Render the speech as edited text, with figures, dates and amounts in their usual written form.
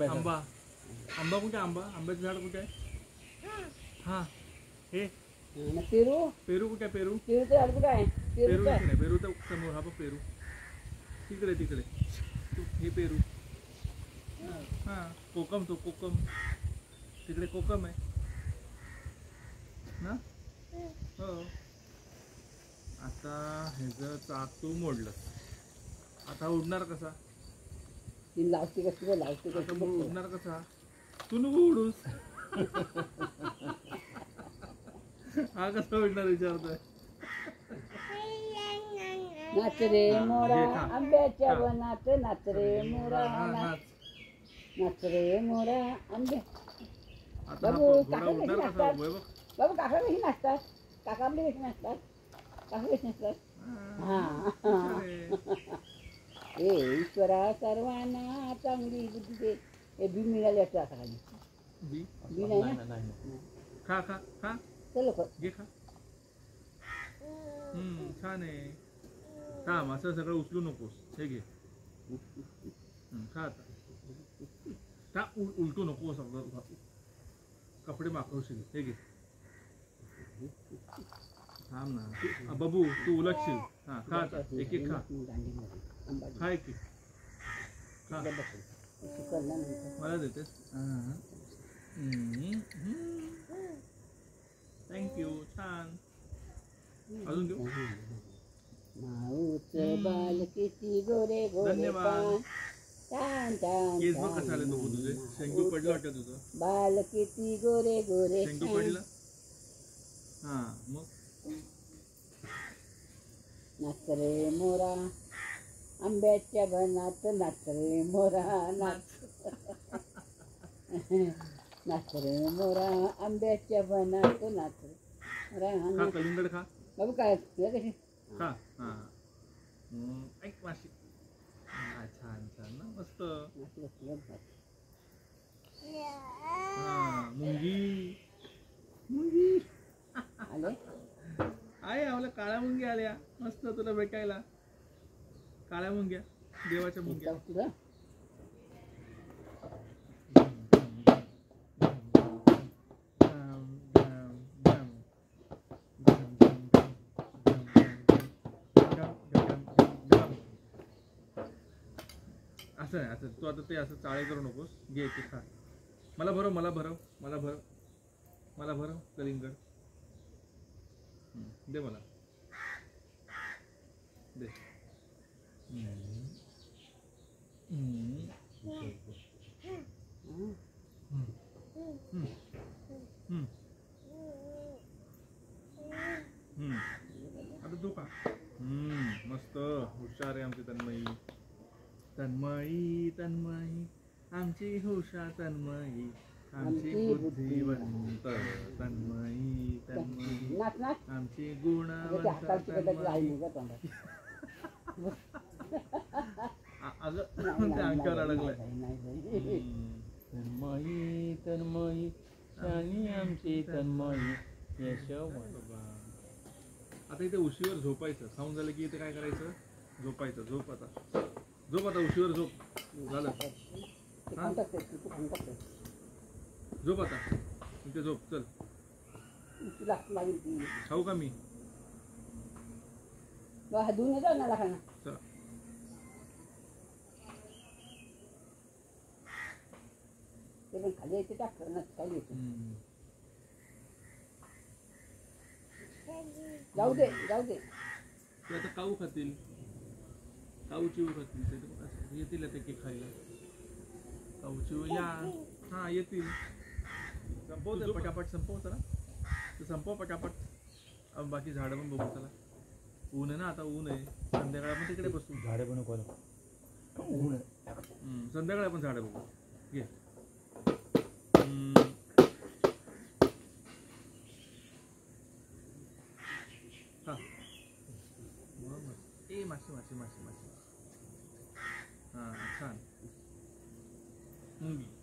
आंबा आंबा कुठे आंबा आंब्याचं झाड कुठे आहे हा हे पेरू पेरू कुठे आहे पेरू पेरू तर कुठे आहे पेरू इथे नाही पेरू तर समोर हा बघ पेरू तिकडे तिकडे हे पेरू हा कोकम तो कोकम तिकडे कोकम आहे ना हो आता ह्याचं चाक तू मोडलं आता उडणार कसा लावते कसं लावते कसं उडणार कसा तू नको उडूस हा कसा उडणार विचारतोय नाच रे मोरा आंब्याच्या वनात नाच रे मोरा नाच रे मोरा आंब्या बाबू काका कशी नाचतात बाबू काका कशी नाचतात काका आपले कशी नाचतात काका कशी नाचतात हा ए ईश्वरा सर्वांना चांगली बुद्धी दे हे बी मिळाले असते आता खाली बी नाही ना खा खा खा चल घे खा छान आहे थांब असं सगळं उचलू नकोस हे घे खा आता का उलटू नको सगळं कपडे माखवशील हे घे थांब ना बाबू तू उलटशील हा खा आता एक एक खा खा एक खा मला देतेस थँक्यू छान अजून देऊ माऊच बाल किती गोरे गोरे धन्यवाद छान छान केस बघ कसं आले नको तुझे शेंगू पडलं वाटतं तुझं बाल किती गोरे गोरे शेंगू पडलं हा मग नाच रे मोरा आंब्याच्या बनात नाच रे मोरा नाच नाच रे मोरा आंब्याच्या बनात नाच रे मोरा कलिंगड खा बाबू काय कशी खा हा ऐक माशी छान छान ना मस्त हा मुंगी मुंगी आले आहे आम्हाला काळ्या मुंग्या आल्या मस्त तुला भेटायला काळ्या मुंग्या देवाच्या मुंग्या असं आहे असं तू आता ते असं चाळे करू नकोस घे ते खा मला भरव मला भरव मला भरव मला भरव कलिंगड दे मला दे आता तू खा मस्त हुशार आहे आमची तन्मयी तन्मयी तन्मयी आमची हुशार तन्मयी आमची बुद्धिवंत तन्मयी तन्मयी आमची गुणवंत अगं त्या अंकावर अडकलाय तन्मयी तन्मयी आणि आमची तन्मयी यशवंत. आता इथे उशीवर झोपायचं खाऊन झालं की इथे काय करायचं झोपायचं झोप आता उशीवर झोप झालं झोप आता इथे झोप चल खाऊ का मी चला खाली येते टाक खाली येते जाऊ दे ते आता काऊ खातील काऊ चिऊ खातील ते येतील आता केक खायला काऊ चिऊ या हा येतील संपवते पटापट संपवतं ना तर संपव पटापट बाकी झाडं पण बघू चला ऊन आहे ना आता ऊन आहे संध्याकाळी आपण तिकडे बसू झाडे पण ऊन संध्याकाळी आपण झाडं बघू घे हा ए माशी माशी माशी माशी हा छान मुंगी